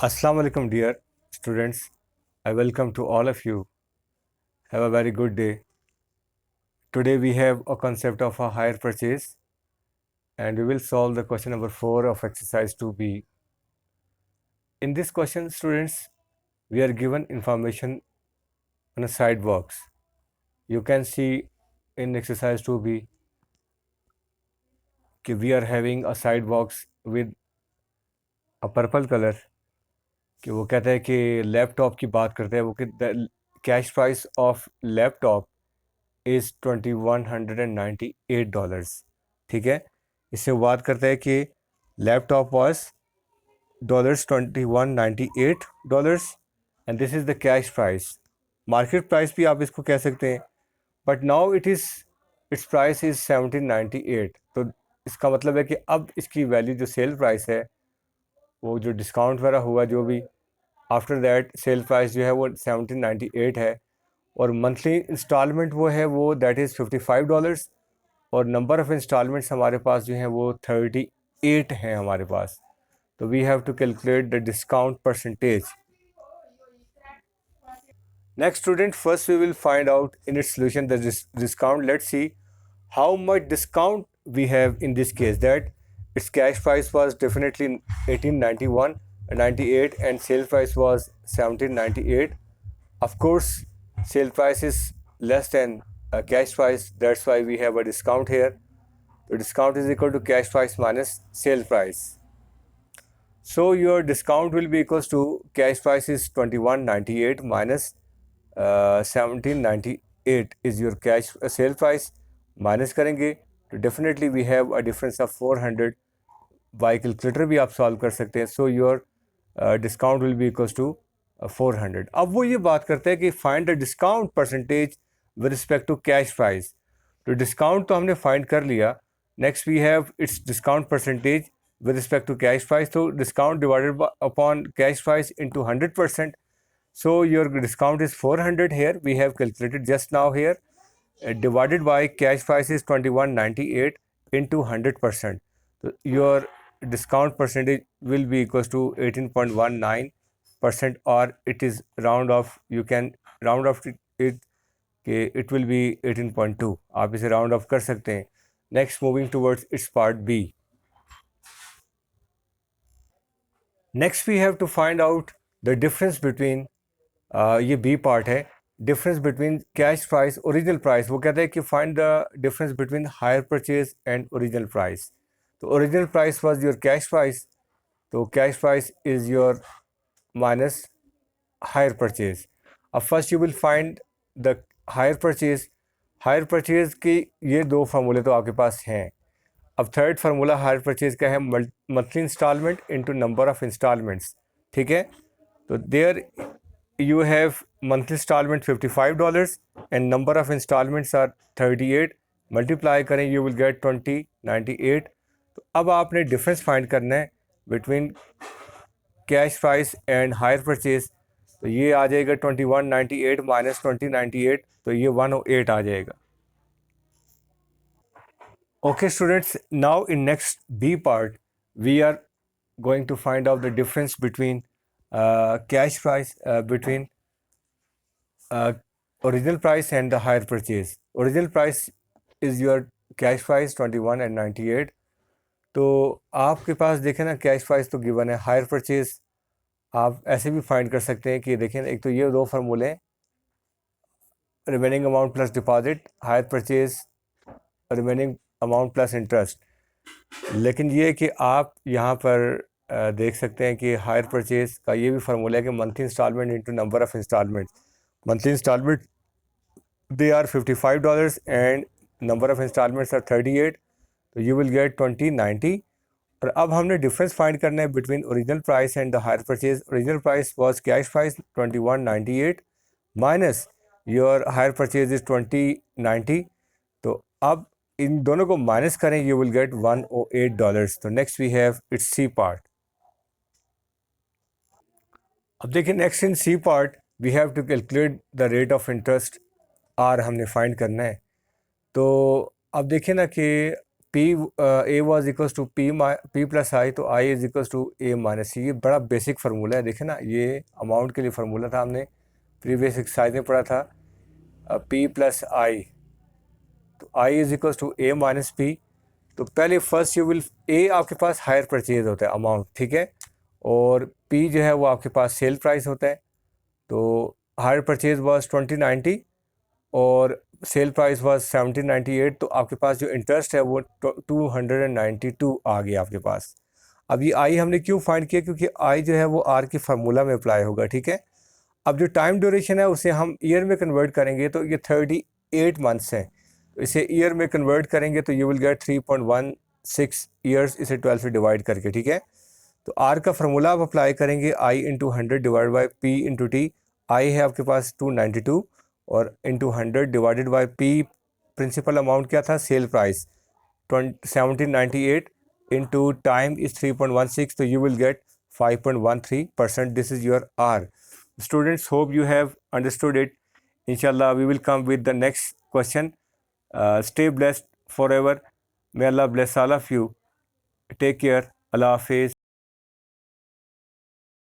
Assalamu alaikum, dear students. I welcome to all of you. Have a very good day. Today we have a concept of a hire purchase and we will solve the question number 4 of exercise 2b. In this question, students, we are given information on a sidewalks. You can see in exercise 2b that we are having a sidewalks with a purple color. कि वो कहता है कि laptop की बात करते हैं वो कि the cash price of laptop is $2198. ठीक है, इससे वो बात करता है कि laptop was $2198 and this is the cash price. Market price भी आप इसको कह सकते हैं, but now it's price is 1798. तो इसका मतलब है कि अब इसकी वैल्यू जो सेल प्राइस है, वो जो डिस्काउंट वगैरह हुआ जो भी, आफ्टर दैट सेल प्राइस जो है वो 1798 है और मंथली इंस्टॉलमेंट वो है वो दैट इज़ $55 और नंबर ऑफ़ इंस्टॉलमेंट्स हमारे पास जो हैं वो 38 हैं हमारे पास. तो we have to calculate the discount percentage. Next student, first we will find out in its solution the discount. Let's see how much discount we have in this case, that its cash price was definitely 1891.98 and sale price was 1798. Of course, sale price is less than cash price, that's why we have a discount here. The discount is equal to cash price minus sale price. So your discount will be equals to cash price is 2198 minus 1798 is your cash sale price. Minus करेंगे तो definitely we have a difference of 400. By calculator भी आप solve कर सकते हैं. So your discount will be equals to 400. अब वो ये बात करते हैं कि find the discount percentage with respect to cash price. तो डिस्काउंट तो हमने फाइंड कर लिया. Next we have its discount percentage with respect to cash price. So discount divided upon cash price into 100%. So your discount is 400 here. We have calculated just now here. Divided by cash price is 2198 into 100%. So your discount percentage will be equals to 18.19%, or it is round off. You can round off it. It will be 18.2. आप इसे round off कर सकते हैं. Next, moving towards its part B. Next we have to find out the difference between, ये B part है, difference between cash price original price. वो कहते हैं कि find the difference between hire purchase and original price. तो original price was your cash price, तो cash price is your minus hire purchase. अब first you will find the hire purchase. Hire purchase की ये दो फार्मूले तो आपके पास हैं. अब थर्ड फार्मूला हायर परचेज का है monthly instalment into number of instalments. ठीक है, तो there you have monthly instalment $55 and number of instalments are 38. Multiply करें यू विल गेट 2098. तो अब आपने डिफरेंस फाइंड करना है between cash price and hire purchase. तो ये आ जाएगा 2198 माइनस 2098, तो ये 108 आ जाएगा. Okay students, now in next B part we are going to find out the difference between cash price between original price and the higher purchase. Original price is your cash price 21 and 98. तो आपके पास देखें ना cash price तो given है. Hire purchase आप ऐसे भी find कर सकते हैं कि देखें एक तो ये दो फार्मूले हैं, remaining amount plus deposit, hire purchase remaining amount plus interest. लेकिन ये कि आप यहाँ पर देख सकते हैं कि हायर परचेज का ये भी फार्मूला है कि monthly instalment into number of instalment. Monthly instalment they are $55 and number of instalments are 38. तो यू विल गेट 2090. और अब हमने डिफरेंस फाइंड करना है between original price and the hire purchase. Original price was cash price 2198 minus your hire purchase is 2090. तो अब इन दोनों को माइनस करें यू विल गेट $108. तो next we have its C part. अब देखिए next in C part we have to calculate the rate of interest. R हमने find करना है. तो अब देखिए ना कि P A was equals to P plus I, तो I is equals to A minus C. ये बड़ा बेसिक फार्मूला है, देखें ना, ये अमाउंट के लिए फार्मूला था, हमने प्रीवियस एक्सरसाइज में पढ़ा था। पी प्लस आई, तो I is equals to A minus P. तो पहले फर्स्ट यू विल, ए आपके पास हायर परचेज होता है अमाउंट, ठीक है, और पी जो है वो आपके पास सेल प्राइस होता है। तो हायर परचेज वाज 2090 और सेल प्राइस वाज 1798, तो आपके पास जो इंटरेस्ट है वो 292 आ गया आपके पास। अब ये आई हमने क्यों फाइंड किया, क्योंकि आई जो है वो आर के फार्मूला में अप्लाई होगा, ठीक है। अब जो टाइम ड्यूरेशन है उसे हम ईयर में कन्वर्ट करेंगे, तो ये 38 मंथ्स हैं। तो इसे ईयर में कन्वर्ट करेंगे तो यू विल गेट 3.16 ईयर्स, इसे 12 से डिवाइड करके, ठीक है। तो आर का फार्मूला आप अप्लाई करेंगे, I into 100 divide by P into T. I है आपके पास 292 और into 100 divided by P, principal amount क्या था, sale price 1798 into time is 3.16, तो you will get 5.13%. This is your R. Students, hope you have understood it. Inshallah, we will come with the next question. Stay blessed forever. May Allah bless all of you. Take care. Allah Hafiz.